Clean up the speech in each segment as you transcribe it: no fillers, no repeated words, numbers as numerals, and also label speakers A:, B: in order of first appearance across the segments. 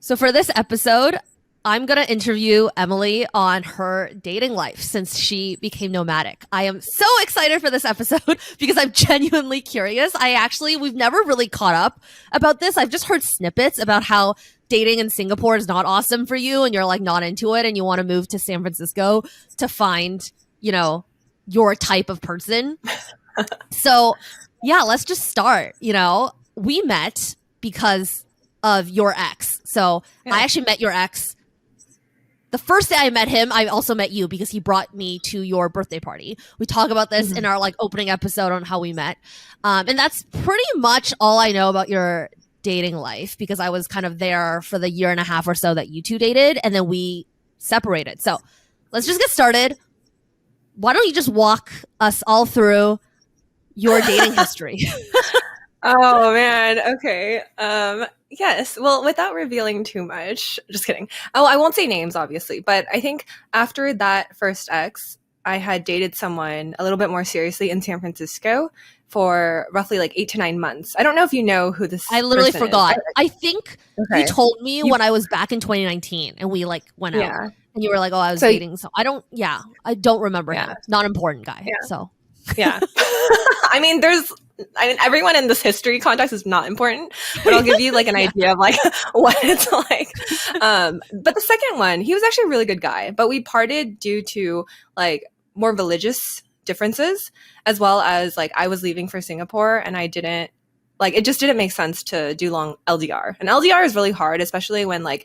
A: So for this episode, I'm going to interview Emily on her dating life since she became nomadic. I am so excited for this episode because I'm genuinely curious. We've never really caught up about this. I've just heard snippets about how dating in Singapore is not awesome for you and you're like not into it and you want to move to San Francisco to find, your type of person. So yeah, let's just start. We met because of your ex. So I actually met your ex. The first day I met him, I also met you because he brought me to your birthday party. We talk about this in our opening episode on how we met. And that's pretty much all I know about your dating life because I was kind of there for the year and a half or so that you two dated and then we separated. So let's just get started. Why don't you just walk us all through your dating history?
B: Oh man. Okay. Yes. Well, without revealing too much, just kidding. Oh, I won't say names, obviously, but I think after that first ex, I had dated someone a little bit more seriously in San Francisco for roughly 8 to 9 months. I don't know if you know who this
A: I literally
B: person
A: forgot.
B: is.
A: I think you told me when I was back in 2019 and we went out and you were like, oh, I was dating. So I don't remember him. Not important guy. Yeah. So
B: yeah. I mean, everyone in this history context is not important, but I'll give you an idea of what it's like. But the second one, he was actually a really good guy, but we parted due to more religious differences, as well as I was leaving for Singapore and I didn't it just didn't make sense to do long LDR. And LDR is really hard, especially when I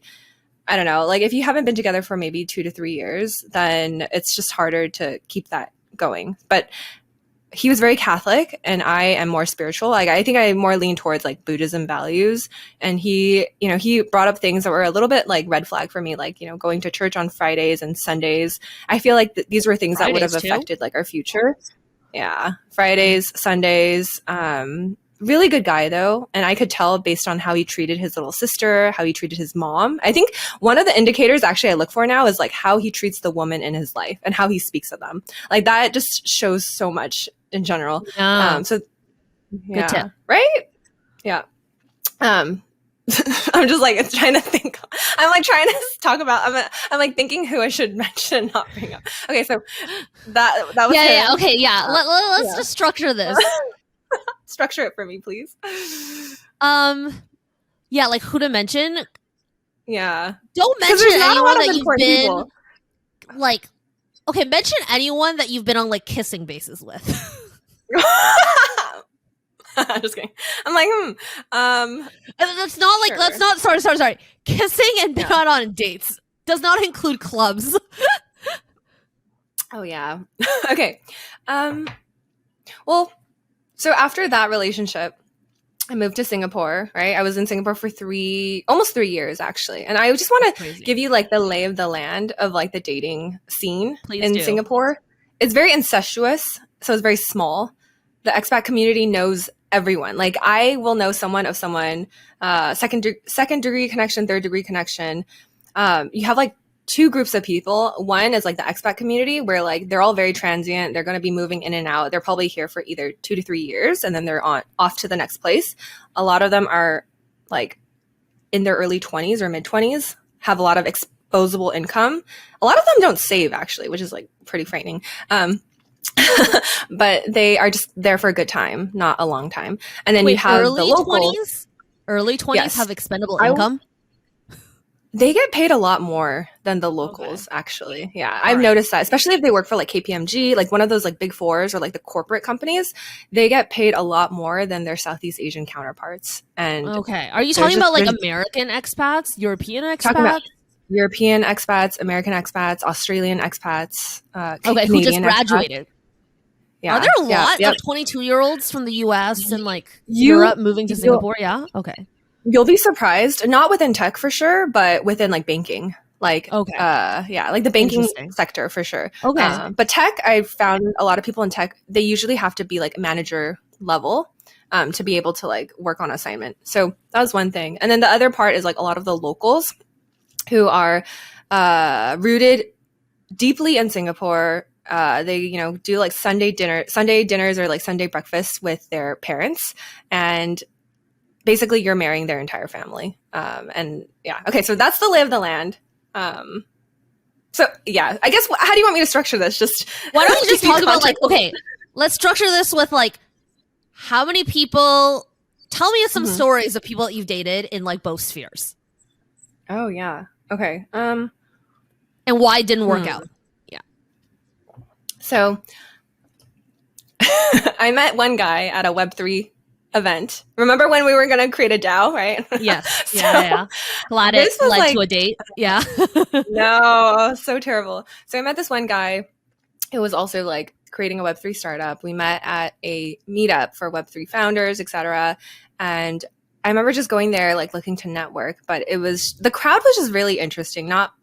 B: don't know, if you haven't been together for maybe 2 to 3 years, then it's just harder to keep that going. But he was very Catholic and I am more spiritual. I think I more lean towards Buddhism values. And he brought up things that were a little bit red flag for me, going to church on Fridays and Sundays. I feel these were things that would have affected our future. Yeah. Fridays, Sundays, really good guy though. And I could tell based on how he treated his little sister, how he treated his mom. I think one of the indicators actually I look for now is how he treats the woman in his life and how he speaks of them. That just shows so much in general.
A: Yeah.
B: So yeah.
A: Good tip.
B: Right? Yeah. I'm just trying to think. I'm trying to talk about. I'm thinking who I should mention and not bring up. Okay, so that was
A: yeah. Okay, yeah. Let's just structure this.
B: Structure it for me, please.
A: Yeah, who to mention?
B: Yeah.
A: Don't mention anyone that you've been people. Okay, mention anyone that you've been on kissing basis with.
B: I'm just kidding. I'm
A: that's not
B: sure.
A: Let's not sorry. Kissing and been on dates does not include clubs.
B: Oh yeah. Okay. Well, so after that relationship, I moved to Singapore, right? I was in Singapore for almost 3 years actually. And I just want to give you the lay of the land of the dating scene in Singapore. It's very incestuous, so it's very small. The expat community knows everyone. I will know someone of someone, second degree connection, third degree connection. You have 2 groups of people. One is the expat community where they're all very transient. They're going to be moving in and out. They're probably here for either 2 to 3 years and then they're off to the next place. A lot of them are in their early 20s or mid 20s, have a lot of exposable income. A lot of them don't save actually, which is pretty frightening. But they are just there for a good time, not a long time. And then you have the locals.
A: Early 20s have expendable income?
B: They get paid a lot more than the locals, actually. Yeah, I've noticed that, especially if they work for KPMG, one of those big fours or the corporate companies. They get paid a lot more than their Southeast Asian counterparts. And
A: okay, are you talking about American expats, European expats?
B: Talking about European expats, American expats, Australian expats.
A: Okay, who just graduated?
B: Expats. Yeah,
A: are there a lot of 22-year-olds from the U.S. and Europe moving to Singapore? Yeah, okay.
B: You'll be surprised. Not within tech for sure, but within banking. The banking sector for sure.
A: Okay.
B: But tech, I've found a lot of people in tech, they usually have to be manager level to be able to work on assignment. So that was one thing. And then the other part is a lot of the locals who are rooted deeply in Singapore. They do Sunday dinners or Sunday breakfasts with their parents, and basically you're marrying their entire family. And yeah, okay, so that's the lay of the land. So yeah, I guess how do you want me to structure this? Just
A: why don't you just talk about like,
B: context.
A: okay, let's structure this with like how many people. Tell me some stories of people that you've dated in like both spheres.
B: Oh yeah. Okay.
A: And why it didn't work out. Yeah.
B: So I met one guy at a Web3 event. Remember when we were going to create a DAO, right?
A: Yes.
B: So
A: Yeah. Glad it led
B: like,
A: to a date. Yeah.
B: No, so terrible. So I met this one guy who was also like creating a Web3 startup. We met at a meetup for Web3 founders, etc. And I remember just going there, like looking to network, but the crowd was just really interesting. Not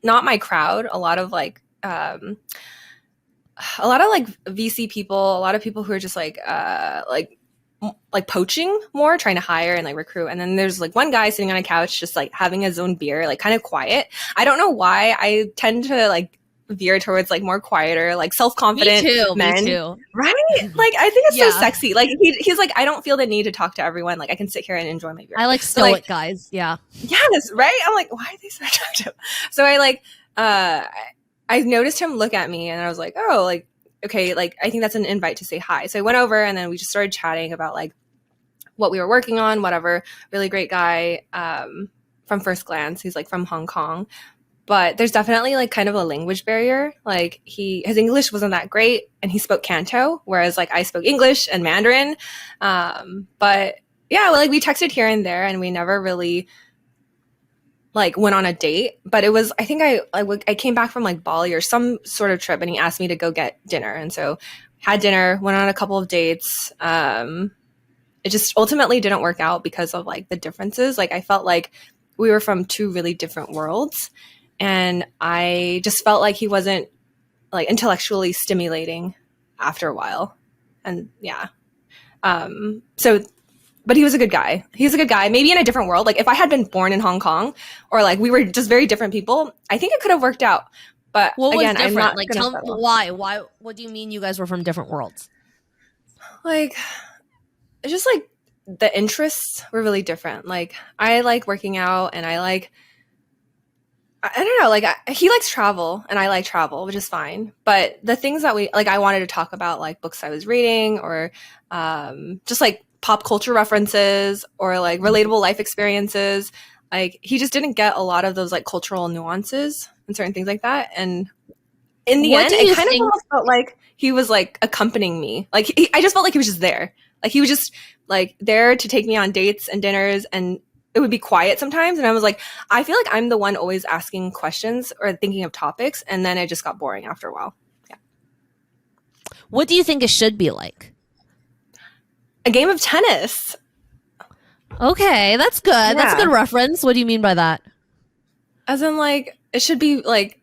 B: my crowd. A lot of VC people, a lot of people who are just like poaching more, trying to hire and like recruit. And then there's like one guy sitting on a couch, just like having his own beer, like kind of quiet. I don't know why I tend to like veer towards like more quieter, like self-confident men.
A: Me too.
B: Right? Like I think it's so sexy. Like he's like, I don't feel the need to talk to everyone. Like I can sit here and enjoy my beer.
A: I like stoic guys. Yeah.
B: Yes, right? I'm like, why are they so attractive? So I noticed him look at me and I was like, oh, like, okay, like I think that's an invite to say hi. So I went over and then we just started chatting about like what we were working on, whatever. Really great guy from first glance. He's like from Hong Kong. But there's definitely like kind of a language barrier. Like his English wasn't that great and he spoke Canto, whereas like I spoke English and Mandarin. But yeah, like we texted here and there and we never really like went on a date. But it was, I think I came back from like Bali or some sort of trip and he asked me to go get dinner. And so had dinner, went on a couple of dates. It just ultimately didn't work out because of like the differences. Like I felt like we were from two really different worlds. And I just felt like he wasn't like intellectually stimulating after a while. And yeah. But he was a good guy. He's a good guy, maybe in a different world. Like if I had been born in Hong Kong or like we were just very different people, I think it could have worked out. But
A: what
B: again,
A: was different?
B: I'm not
A: like
B: tell
A: me why? What do you mean you guys were from different worlds?
B: Like it's just like the interests were really different. Like I like working out and I don't know, like he likes travel and I like travel, which is fine. But the things that I wanted to talk about, like books I was reading or just like pop culture references or like relatable life experiences. Like he just didn't get a lot of those like cultural nuances and certain things like that. And in the end, it kind of almost felt like he was like accompanying me. Like I just felt like he was just there. Like he was just like there to take me on dates and dinners and it would be quiet sometimes. And I was like, I feel like I'm the one always asking questions or thinking of topics. And then it just got boring after a while. Yeah.
A: What do you think it should be like?
B: A game of tennis.
A: Okay, that's good. Yeah. That's a good reference. What do you mean by that?
B: As in like, it should be like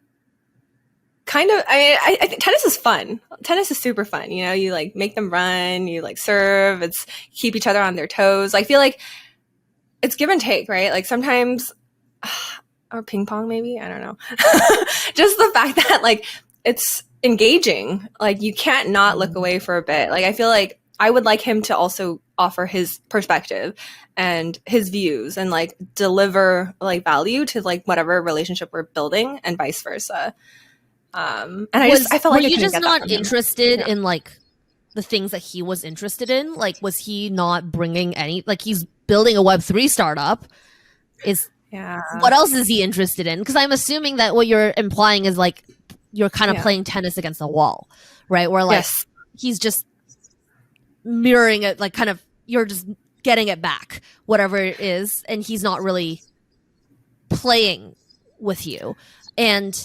B: kind of, I mean, I think tennis is fun. Tennis is super fun. You know, you like make them run, you like serve, it's keep each other on their toes. I feel like it's give and take, right? Like sometimes, or ping pong maybe, I don't know. Just the fact that like it's engaging. Like you can't not look away for a bit. Like I feel like I would like him to also offer his perspective and his views and like deliver like value to like whatever relationship we're building and vice versa. And I felt like
A: were you just not interested in like the things that he was interested in? Like, was he not bringing any, like he's building a Web3 startup. What else is he interested in? Because I'm assuming that what you're implying is like, you're kind of playing tennis against the wall, right? Where like, he's just mirroring it, like kind of, you're just getting it back, whatever it is. And he's not really playing with you. And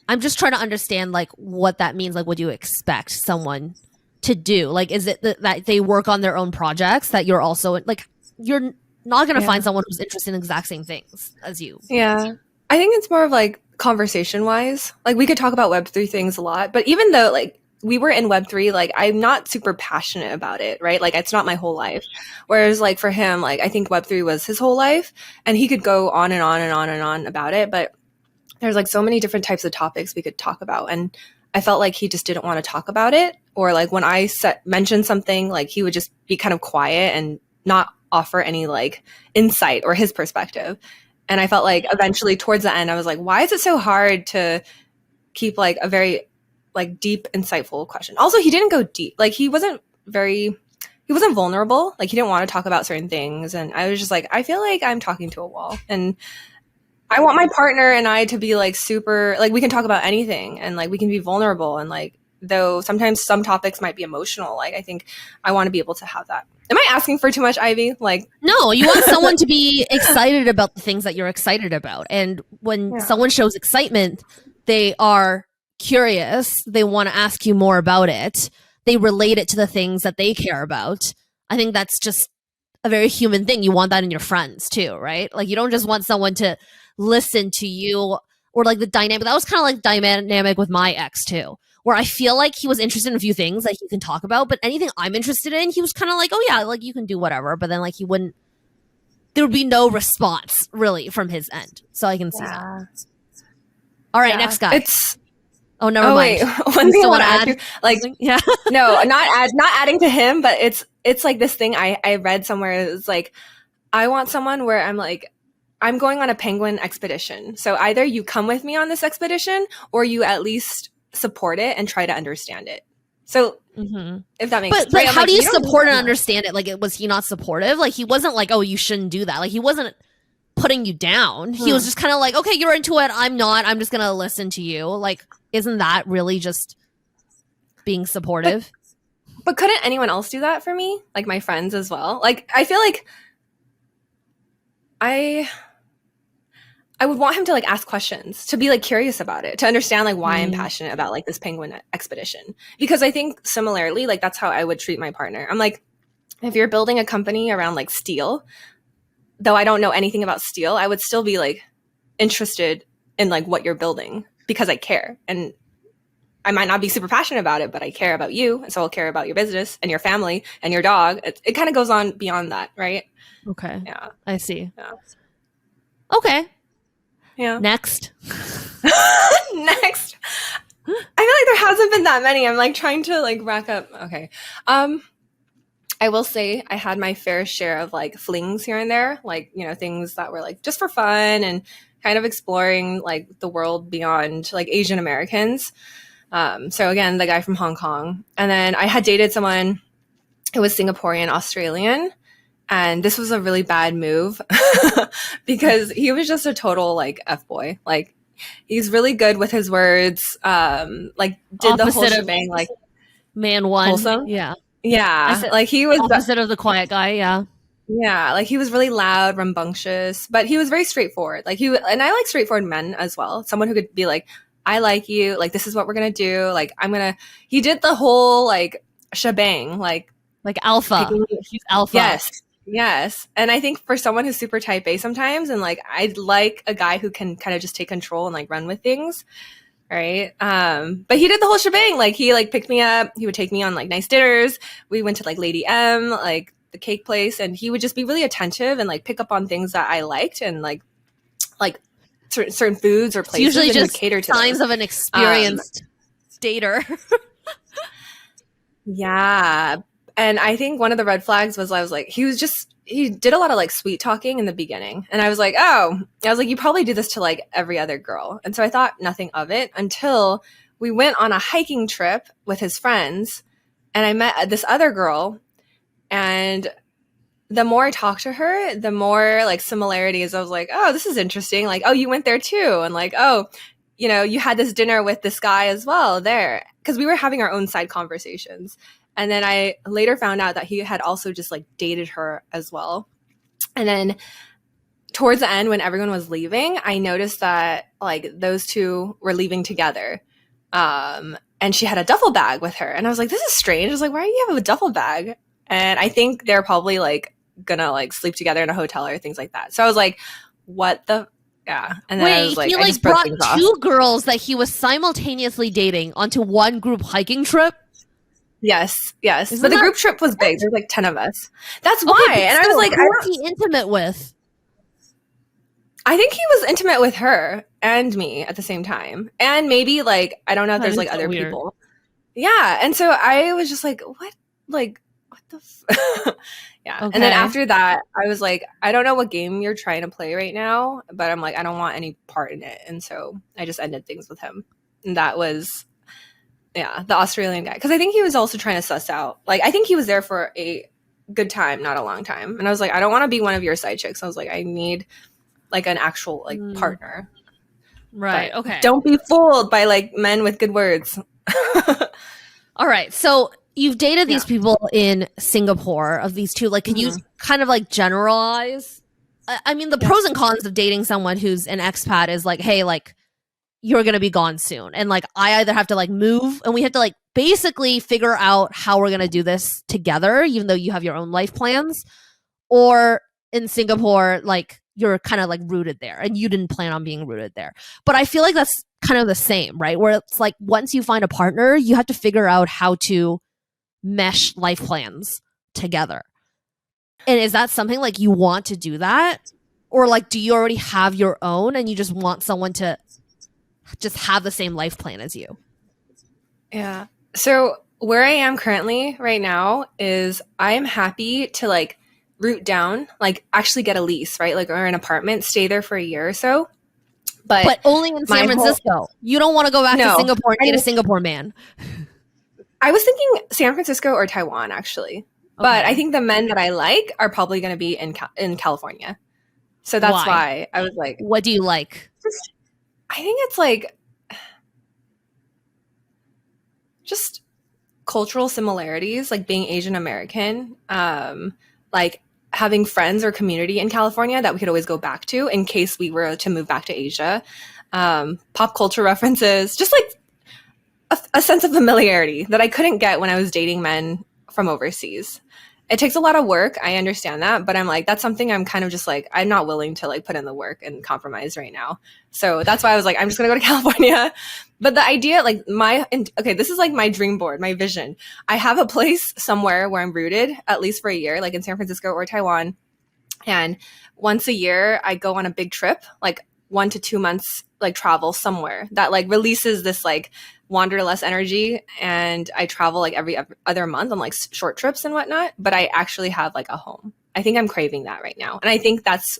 A: I'm just trying to understand like what that means. Like, what do you expect someone to do? Like, is it that they work on their own projects, that you're also like, you're not going to find someone who's interested in the exact same things as you.
B: Yeah. I think it's more of like conversation wise. Like we could talk about Web3 things a lot, but even though like we were in Web3, like I'm not super passionate about it, right? Like it's not my whole life. Whereas like for him, like I think Web3 was his whole life and he could go on and on and on and on about it. But there's like so many different types of topics we could talk about. And I felt like he just didn't want to talk about it. Or like when I mentioned something, like he would just be kind of quiet and not offer any like insight or his perspective. And I felt like eventually towards the end, I was like, why is it so hard to keep like a very like deep, insightful question? Also, he didn't go deep. Like he wasn't vulnerable. Like he didn't want to talk about certain things. And I was just like, I feel like I'm talking to a wall. And I want my partner and I to be like super, like we can talk about anything and like we can be vulnerable. And like, though sometimes some topics might be emotional, like I think I want to be able to have that. Am I asking for too much, Ivy? Like,
A: no, you want someone to be excited about the things that you're excited about. And when someone shows excitement, they are curious. They want to ask you more about it. They relate it to the things that they care about. I think that's just a very human thing. You want that in your friends too, right? Like you don't just want someone to listen to you, or like the dynamic. That was kind of like dynamic with my ex too, where I feel like he was interested in a few things that he can talk about, but anything I'm interested in, he was kind of like, oh yeah, like you can do whatever. But then like there would be no response really from his end. So I can see that. All right, next guy. Oh, never mind.
B: Wait, one thing I want to add, like,
A: yeah,
B: no, not adding to him, but it's like this thing I read somewhere. It's like, I want someone where I'm like, I'm going on a penguin expedition. So either you come with me on this expedition, or you at least support it and try to understand it. So if that makes sense.
A: But how do you support and understand it? Like, was he not supportive? Like, he wasn't like, oh, you shouldn't do that. Like, he wasn't putting you down. He was just kind of like, okay, you're into it. I'm not. I'm just going to listen to you. Like, isn't that really just being supportive?
B: But couldn't anyone else do that for me? Like my friends as well? Like, I feel like I would want him to like ask questions, to be like curious about it, to understand like why I'm passionate about like this penguin expedition. Because I think similarly, like that's how I would treat my partner. I'm like, if you're building a company around like steel, though I don't know anything about steel, I would still be like interested in like what you're building because I care. And I might not be super passionate about it, but I care about you. And so I'll care about your business and your family and your dog. It kind of goes on beyond that, right?
A: Okay.
B: Yeah.
A: I see.
B: Yeah.
A: Okay.
B: Yeah.
A: Next.
B: Next. I feel like there hasn't been that many. I'm like trying to like rack up. Okay. I will say I had my fair share of like flings here and there, like, you know, things that were like just for fun and kind of exploring like the world beyond like Asian Americans. So again, the guy from Hong Kong. And then I had dated someone who was Singaporean Australian. And this was a really bad move because he was just a total like F-boy. Like he's really good with his words. Like did the whole shebang, like
A: man one.
B: Wholesome.
A: Yeah.
B: Yeah. Like he was
A: opposite of the quiet guy. Yeah.
B: Yeah. Like he was really loud, rambunctious, but he was very straightforward. Like and I like straightforward men as well. Someone who could be like, I like you. Like, this is what we're going to do. Like, he did the whole like shebang, like
A: alpha. He's alpha.
B: Yes. And I think for someone who's super type A sometimes, and like, I'd like a guy who can kind of just take control and like run with things. Right. But he did the whole shebang. Like he like picked me up. He would take me on like nice dinners. We went to like Lady M, like the cake place. And he would just be really attentive and like pick up on things that I liked and like certain foods or places.
A: It's usually just
B: cater to
A: signs of an experienced dater.
B: Yeah. And I think one of the red flags was I was like, he did a lot of like sweet talking in the beginning. And I was like, you probably do this to like every other girl. And so I thought nothing of it until we went on a hiking trip with his friends and I met this other girl. And the more I talked to her, the more like similarities. I was like, oh, this is interesting. Like, oh, you went there too. And like, oh, you know, you had this dinner with this guy as well there. Because we were having our own side conversations. And then I later found out that he had also just like dated her as well. And then towards the end, when everyone was leaving, I noticed that like those two were leaving together. And she had a duffel bag with her. And I was like, this is strange. I was like, why do you have a duffel bag? And I think they're probably like gonna like sleep together in a hotel or things like that. So I was like, what the yeah. And then I was like,
A: he like brought two girls that he was simultaneously dating onto one group hiking trip.
B: Yes. But the group trip was big. There's like 10 of us. That's why. And I was like,
A: who was he intimate with?
B: I think he was intimate with her and me at the same time. And maybe like, I don't know if there's like other people. Yeah. And so I was just like, what? Like, what the yeah.
A: Okay.
B: And then after that, I was like, I don't know what game you're trying to play right now, but I'm like, I don't want any part in it. And so I just ended things with him. And that was, yeah, the Australian guy. Because I think he was also trying to suss out. Like, I think he was there for a good time, not a long time. And I was like, I don't want to be one of your side chicks. I was like, I need like an actual like partner.
A: Right.
B: But
A: okay.
B: don't be fooled by like men with good words.
A: All right. So you've dated these people in Singapore of these two. Like, can you kind of like generalize? I mean, the pros and cons of dating someone who's an expat is like, hey, like, you're going to be gone soon. And like, I either have to like move and we have to like basically figure out how we're going to do this together, even though you have your own life plans. Or in Singapore, like, you're kind of like rooted there and you didn't plan on being rooted there. But I feel like that's kind of the same, right? Where it's like, once you find a partner, you have to figure out how to mesh life plans together. And is that something like you want to do that? Or like, do you already have your own and you just want someone to just have the same life plan as you?
B: Yeah. So where I am currently right now is I'm happy to like root down, like actually get a lease, right? Like, or an apartment, stay there for a year or so.
A: But only in San Francisco. You don't want to go back to Singapore and date a Singapore man.
B: I was thinking San Francisco or Taiwan, actually. Okay. But I think the men that I like are probably going to be in California. So that's why I was like,
A: what do you like?
B: I think it's like just cultural similarities, like being Asian American, like having friends or community in California that we could always go back to in case we were to move back to Asia. Pop culture references, just like a sense of familiarity that I couldn't get when I was dating men from overseas. It takes a lot of work. I understand that, but I'm like, that's something I'm kind of just like, I'm not willing to like put in the work and compromise right now. So that's why I was like, I'm just going to go to California. But the idea, like this is like my dream board, my vision. I have a place somewhere where I'm rooted at least for a year, like in San Francisco or Taiwan. And once a year I go on a big trip, like 1 to 2 months, like travel somewhere that like releases this like wanderlust energy, and I travel like every other month on like short trips and whatnot, but I actually have like a home. I think I'm craving that right now, and I think that's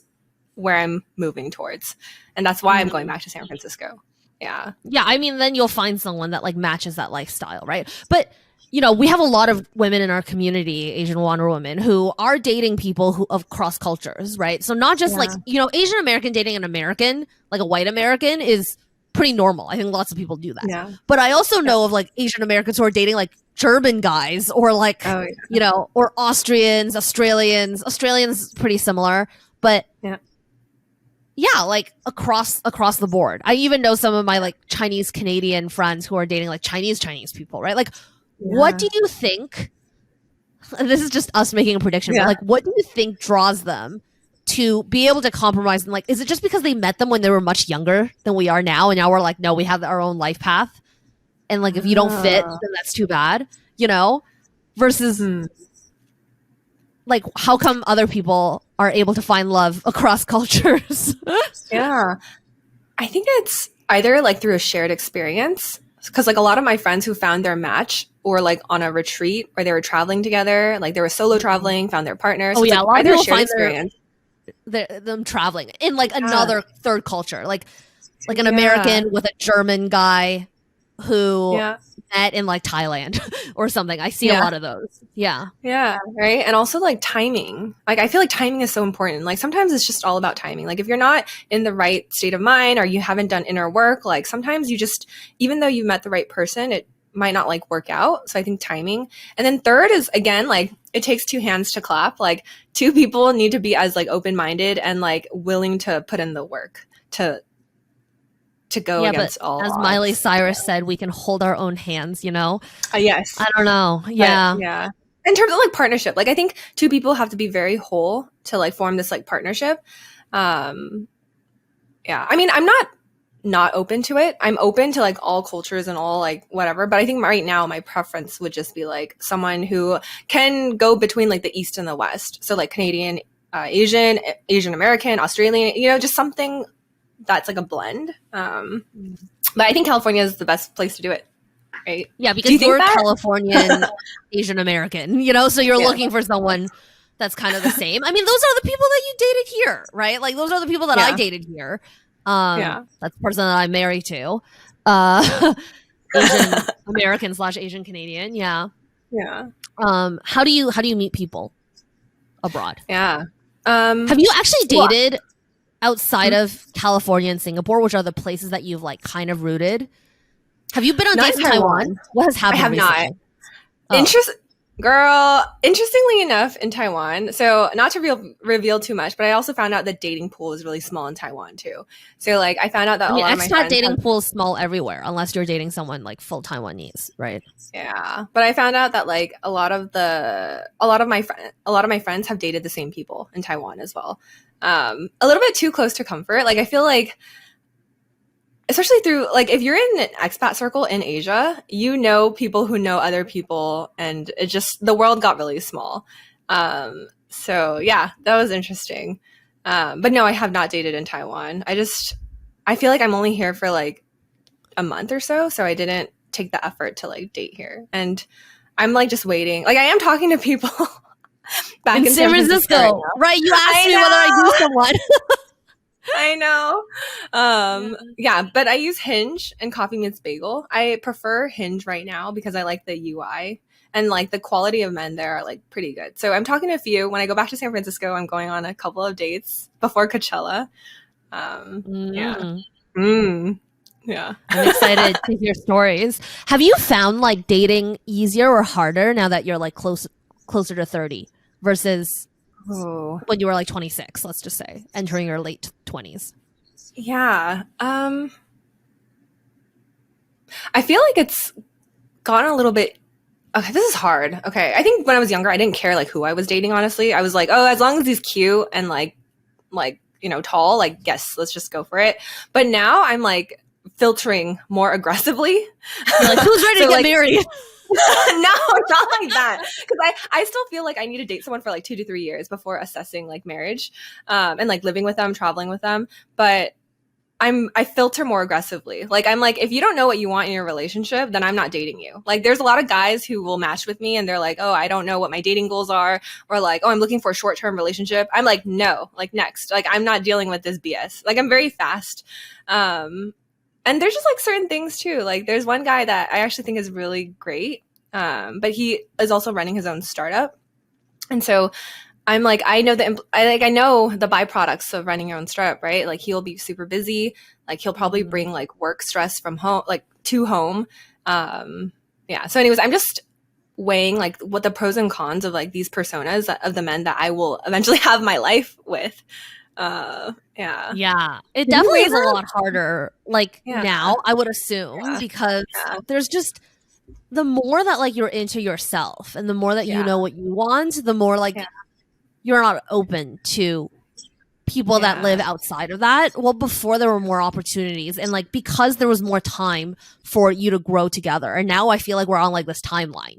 B: where I'm moving towards, and that's why I'm going back to San Francisco. Yeah
A: I mean, then you'll find someone that like matches that lifestyle, right? But you know, we have a lot of women in our community, Asian Wonder women, who are dating people who of cross cultures, right? So not just like, you know, Asian American dating an American, like a white American, is pretty normal. I think lots of people do that. Yeah. But I also know of like Asian Americans who are dating like German guys or like, you know, or Austrians, Australians. Australians pretty similar, but yeah, like across the board. I even know some of my like Chinese Canadian friends who are dating like Chinese people, right? Like, what do you think? And this is just us making a prediction, but like, what do you think draws them to be able to compromise? And like, is it just because they met them when they were much younger than we are now, and now we're like, no, we have our own life path, and like, if you don't fit, then that's too bad, you know? Versus, like, how come other people are able to find love across cultures?
B: I think it's either like through a shared experience, because like a lot of my friends who found their match or like on a retreat or they were traveling together, like they were solo traveling, found their partners.
A: Oh yeah,
B: like
A: a lot of people find them traveling in like another third culture, like an American with a German guy who met in like Thailand or something. I see a lot of those. Yeah,
B: right. And also like timing. Like I feel like timing is so important. Like sometimes it's just all about timing. Like if you're not in the right state of mind or you haven't done inner work, like sometimes you just, even though you met the right person, it might not like work out. So I think timing. And then third is, again, like it takes two hands to clap. Like two people need to be as like open-minded and like willing to put in the work to go against all
A: as
B: odds.
A: Miley Cyrus said, we can hold our own hands, you know?
B: Yes.
A: I don't know. Yeah.
B: In terms of like partnership, like I think two people have to be very whole to like form this like partnership. I mean, I'm not open to it. I'm open to like all cultures and all like whatever, but I think right now my preference would just be like someone who can go between like the East and the West. So like Canadian, Asian American, Australian, you know, just something that's like a blend. But I think California is the best place to do it. right?
A: Yeah,
B: Do
A: because
B: you think
A: you're
B: that?
A: Californian Asian American, so you're
B: Yeah.
A: looking for someone that's kind of the same. I mean, those are the people that you dated here, right? Like those are the people that I
B: Yeah.
A: dated here.
B: Yeah.
A: That's the person that I'm married to. Uh Asian American / Asian Canadian. Yeah.
B: Yeah.
A: How do you meet people abroad?
B: Yeah.
A: Have you actually
B: Well,
A: dated outside
B: hmm,
A: of California and Singapore, which are the places that you've like kind of rooted? Have you been on
B: not
A: dates
B: in
A: in Taiwan?
B: Taiwan.
A: What has
B: I
A: happened
B: have not.
A: recently? Oh.
B: Interestingly enough, in Taiwan, so not to reveal too much, but I also found out that dating pool is really small in Taiwan too. So like I found out that
A: I
B: a
A: mean,
B: lot of my
A: expat
B: friends
A: dating
B: have,
A: pool is small everywhere, unless you're dating someone like full Taiwanese, right?
B: yeah, but I found out that like a lot of my friends have dated the same people in Taiwan as well. A little bit too close to comfort. Like I feel like, especially through like if you're in an expat circle in Asia, you know people who know other people, and it just the world got really small. So yeah, that was interesting. But no, I have not dated in Taiwan. I feel like I'm only here for like a month or so, so I didn't take the effort to like date here, and I'm like just waiting. Like I am talking to people back
A: In
B: in
A: San
B: San Francisco right
A: Francisco,
B: now.
A: right? You asked
B: I
A: me whether I knew
B: know.
A: someone.
B: I know.
A: Yeah.
B: Yeah, but I use Hinge and Coffee Meets Bagel. I prefer Hinge right now because I like the UI and like the quality of men there are like pretty good. So I'm talking to a few. When I go back to San Francisco, I'm going on a couple of dates before Coachella. Yeah.
A: Mm.
B: Mm. Yeah.
A: I'm excited to hear stories. Have you found like dating easier or harder now that you're like closer to 30 versus
B: Oh.
A: when you were like 26, let's just say, entering your late 20s?
B: Yeah. I feel like it's gotten a little bit. Okay, this is hard. Okay, I think when I was younger, I didn't care like who I was dating. Honestly, I was like, oh, as long as he's cute and like tall, like yes, let's just go for it. But now I'm like filtering more aggressively.
A: You're like, who's ready
B: So,
A: to get
B: like,
A: married?
B: no, not like that. Because I still feel like I need to date someone for like 2 to 3 years before assessing like marriage, and like living with them, traveling with them. But I filter more aggressively. Like I'm like, if you don't know what you want in your relationship, then I'm not dating you. Like there's a lot of guys who will match with me and they're like, oh, I don't know what my dating goals are, or like, oh, I'm looking for a short-term relationship. I'm like, no, like next. Like I'm not dealing with this BS. Like I'm very fast. And there's just like certain things too. Like there's one guy that I actually think is really great. But he is also running his own startup. And so I'm like, I know I know the byproducts of running your own startup, right? Like he'll be super busy. Like he'll probably bring like work stress from home, like to home. Yeah. So, anyways, I'm just weighing like what the pros and cons of like these personas of the men that I will eventually have my life with. Yeah.
A: Yeah, it
B: Did you
A: definitely
B: weigh
A: is a
B: that?
A: lot harder like
B: Yeah.
A: now, I would assume,
B: Yeah.
A: because
B: Yeah.
A: there's just the more that like you're into yourself and the more that you
B: Yeah.
A: know what you want, the more like
B: Yeah.
A: you're not open to people that live
B: Yeah.
A: outside of that. Well, before there were more opportunities and like because there was more time for you to grow together. And now I feel like we're on like this timeline,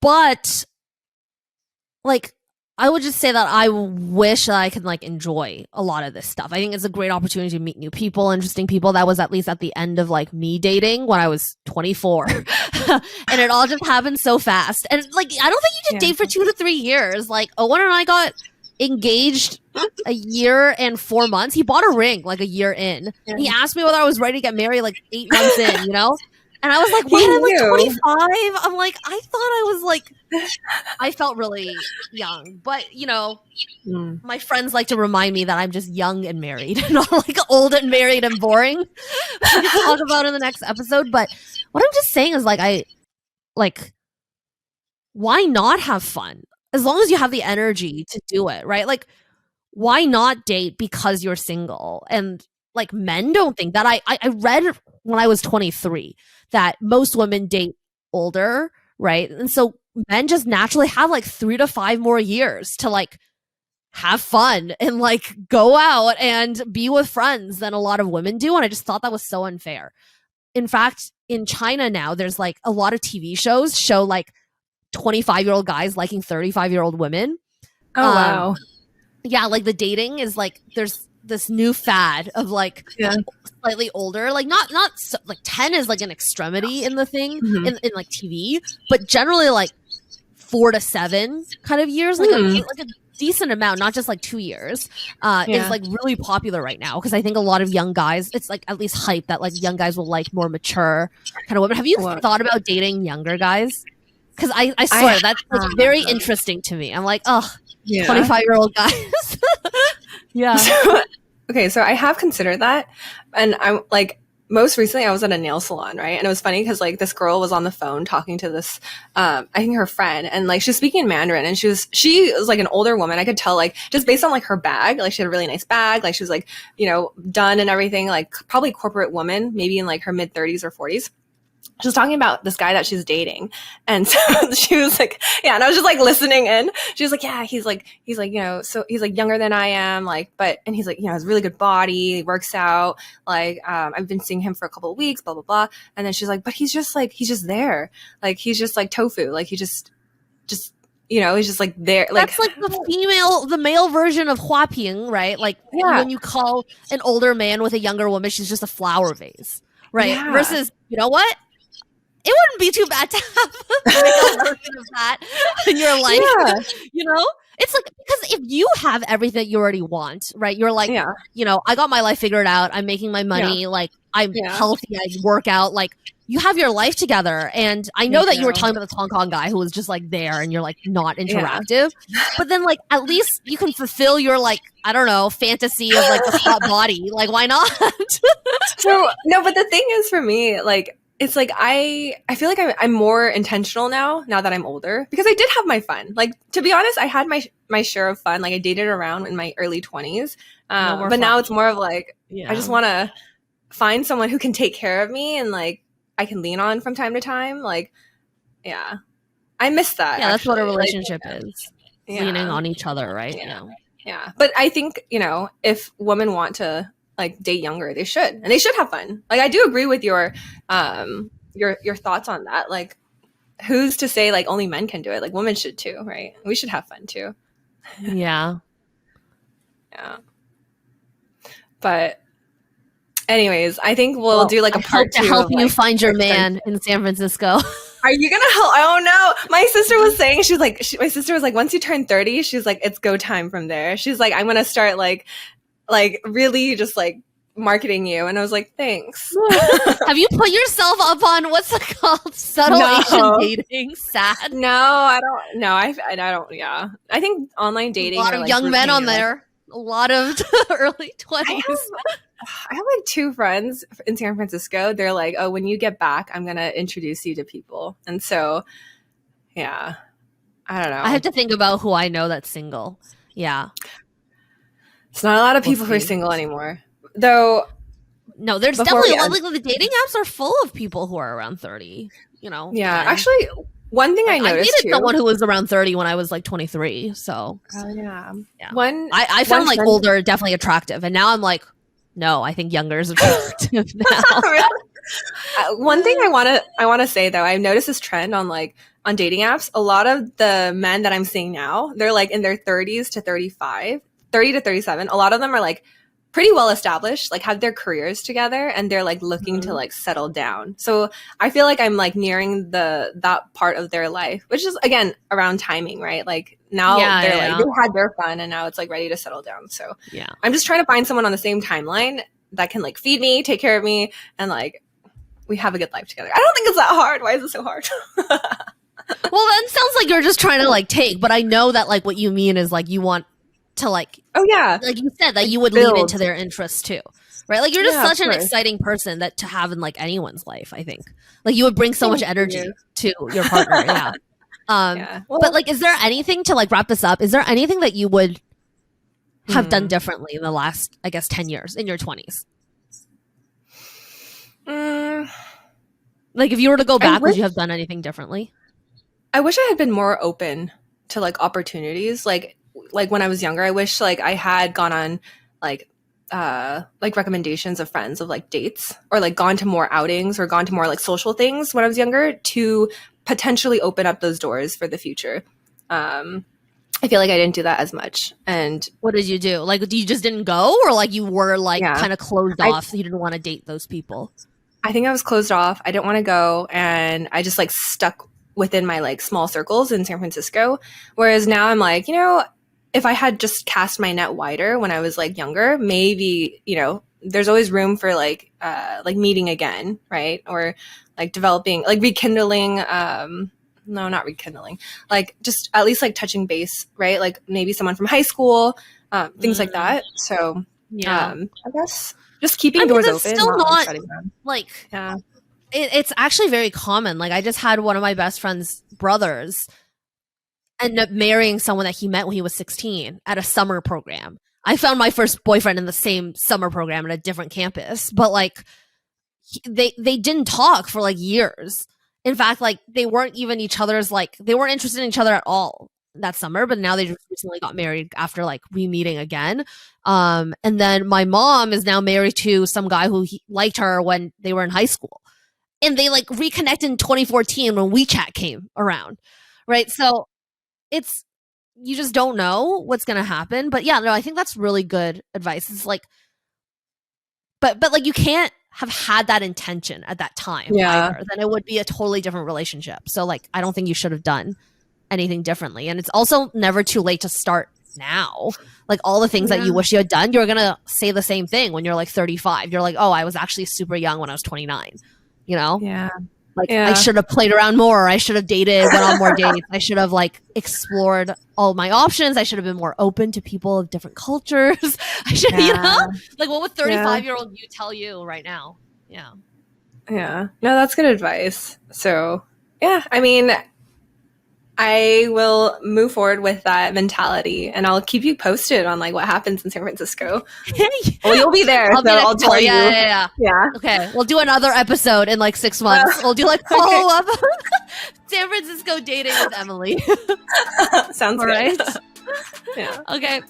A: but like I would just say that I wish that I could like enjoy a lot of this stuff. I think it's a great opportunity to meet new people, interesting people. That was at least at the end of like me dating when I was 24. And it all just happened so fast. And like I don't think you should
B: Yeah.
A: date for 2 to 3 years. Like Owen and I got engaged a year and 4 months. He bought a ring like a year in.
B: Yeah.
A: He asked me whether I was ready to get married like 8 months in. And I was like,
B: He
A: what? I'm
B: knew.
A: like 25. I'm like, I thought I was like, I felt really young. But,
B: Mm.
A: my friends like to remind me that I'm just young and married, not like old and married and boring. We can talk about in the next episode. But what I'm just saying is why not have fun? As long as you have the energy to do it, right? Like, why not date because you're single? And like men don't think that. I read when I was 23 that most women date older, right? And so men just naturally have like 3 to 5 more years to like have fun and like go out and be with friends than a lot of women do. And I just thought that was so unfair. In fact, in China now, there's like a lot of TV shows show like 25-year-old guys liking 35-year-old women.
B: Oh wow.
A: Yeah, like the dating is like there's this new fad of like
B: Yeah.
A: slightly older, like not so, like 10 is like an extremity in the thing
B: Mhm.
A: in like TV, but generally like 4 to 7 kind of years, like a decent amount, not just like 2 years, is like really popular right now because I think a lot of young guys, it's like at least hype that like young guys will like more mature kind of women. Have you thought about dating younger guys? Because I swear that's like very interesting to me. I'm like, oh, 25-year-old guys. Yeah.
B: So I have considered that, and I'm like, most recently I was at a nail salon, right? And it was funny because like this girl was on the phone talking to this, I think her friend, and like she was speaking in Mandarin, and she was like an older woman. I could tell like just based on like her bag, like she had a really nice bag, like she was like, you know, done and everything, like probably corporate woman, maybe in like her mid 30s or 40s. She was talking about this guy that she's dating. And so she was like, yeah. And I was just like listening in. She was like, yeah, he's like, you know, so he's like younger than I am. Like, and he's like, you know, has a really good body. He works out. Like, I've been seeing him for a couple of weeks, blah, blah, blah. And then she's like, but he's just there. Like, he's just like tofu. Like he just, you know, he's just like there. Like,
A: that's like the male version of huaping, right? Like when you call an older man with a younger woman, she's just a flower vase, right?
B: Yeah.
A: Versus, you know what? It wouldn't be too bad to have a male version of that in your life. Yeah. You know? It's like, because if you have everything that you already want, right? You're like, you know, I got my life figured out. I'm making my money. Like, I'm healthy. I work out. Like, you have your life together. And I know that you were talking about this Hong Kong guy who was just like there and you're like not interactive. But then like, at least you can fulfill your like, I don't know, fantasy of like the hot body. Like, why not?
B: So, no, but the thing is for me, like, it's like I feel like I'm more intentional now that I'm older, because I did have my fun. Like, to be honest, I had my share of fun. Like, I dated around in my early 20s. But now it's more of like, I just want to find someone who can take care of me and like I can lean on from time to time. Like, yeah, I miss that.
A: Yeah, that's what a relationship is. Leaning on each other, right?
B: Yeah. But I think, you know, if women want to like date younger, they should, and they should have fun. Like, I do agree with your thoughts on that. Like, who's to say like only men can do it? Like, women should too, right? We should have fun too.
A: Yeah.
B: But anyways, I think we'll do like a part 2
A: to help you find your man in San Francisco.
B: Are you gonna help? Oh no, my sister was saying, my sister was like, once you turn 30, she's like, it's go time from there. She's like, I'm gonna start like really just like marketing you. And I was like, thanks.
A: Have you put yourself up on what's it called? Subtle Asian dating? Sad.
B: No, I don't. No, I don't. Yeah, I think online dating.
A: A lot of young men on there. A lot of early 20s.
B: I have like 2 friends in San Francisco. They're like, oh, when you get back, I'm gonna introduce you to people. And so, yeah, I don't know.
A: I have to think about who I know that's single. Yeah.
B: It's not a lot of people who are single anymore, though.
A: No, there's definitely like the dating apps are full of people who are around 30. You know.
B: Yeah, actually, one thing I noticed
A: dated someone who was around 30 when I was like 23. So.
B: Oh yeah.
A: I found like older definitely attractive, and now I'm like, no, I think younger is attractive now.
B: One thing I want to say though, I've noticed this trend on dating apps. A lot of the men that I'm seeing now, they're like in their 30s to 35. 30 to 37, a lot of them are like pretty well established, like have their careers together, and they're like looking to like settle down. So I feel like I'm like nearing that part of their life, which is again around timing, right? Like now they're like they had their fun and now it's like ready to settle down. So I'm just trying to find someone on the same timeline that can like feed me, take care of me, and like we have a good life together. I don't think it's that hard. Why is it so hard?
A: Well, then sounds like you're just trying to like take, but I know that like what you mean is like you want to like, oh yeah, like you said, that you would lean into their interests too, right? Like you're just such an exciting person that to have in like anyone's life. I think like you would bring so much energy to your partner. But like, is there anything to like wrap this up? Is there anything that you would have done differently in the last, I guess, 10 years in your 20s? Like if you were to go back, would you have done anything differently?
B: I wish I had been more open to like opportunities. Like when I was younger, I wish like I had gone on like recommendations of friends of like dates, or like gone to more outings or gone to more like social things when I was younger to potentially open up those doors for the future. I feel like I didn't do that as much. And
A: What did you do? Like, you just didn't go, or like you were like
B: Yeah.
A: kind of closed off? You didn't want to date those people.
B: I think I was closed off. I didn't want to go, and I just like stuck within my like small circles in San Francisco. Whereas now I'm like, you know, if I had just cast my net wider when I was like younger, maybe, you know, there's always room for like meeting again, right? Or like developing, like rekindling, no, not rekindling, like just at least like touching base, right? Like maybe someone from high school, things like that. So
A: Yeah.
B: I guess just keeping doors
A: that's
B: open,
A: still
B: not
A: not
B: shutting them.
A: like
B: Yeah.
A: it's actually very common. Like, I just had one of my best friend's brothers end up marrying someone that he met when he was 16 at a summer program. I found my first boyfriend in the same summer program at a different campus, but like they didn't talk for like years. In fact, like they weren't even each other's, like they weren't interested in each other at all that summer, but now they just recently got married after like re-meeting again. And then my mom is now married to some guy who liked her when they were in high school. And they like reconnected in 2014 when WeChat came around. Right? So it's, you just don't know what's going to happen. But yeah, no, I think that's really good advice. It's like, but like you can't have had that intention at that time either. Then it would be a totally different relationship. So like, I don't think you should have done anything differently. And it's also never too late to start now. Like all the things that you wish you had done, you're going to say the same thing when you're like 35. You're like, oh, I was actually super young when I was 29, you know?
B: Yeah.
A: Like I should have played around more. I should have dated, went on more dates. I should have like explored all my options. I should have been more open to people of different cultures. I should, you know, like what would 35-year-old you tell you right now? Yeah.
B: Yeah. No, that's good advice. So yeah, I mean, I will move forward with that mentality, and I'll keep you posted on like what happens in San Francisco. Well, you'll be there, so I'll tell you.
A: Yeah. Okay, we'll do another episode in like 6 months. We'll do like follow up San Francisco dating with Emily.
B: Sounds
A: all
B: good.
A: right.
B: Yeah.
A: Okay.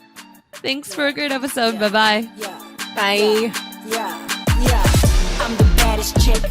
A: Thanks for a great episode. Bye-bye.
B: Bye.
C: I'm the baddest chick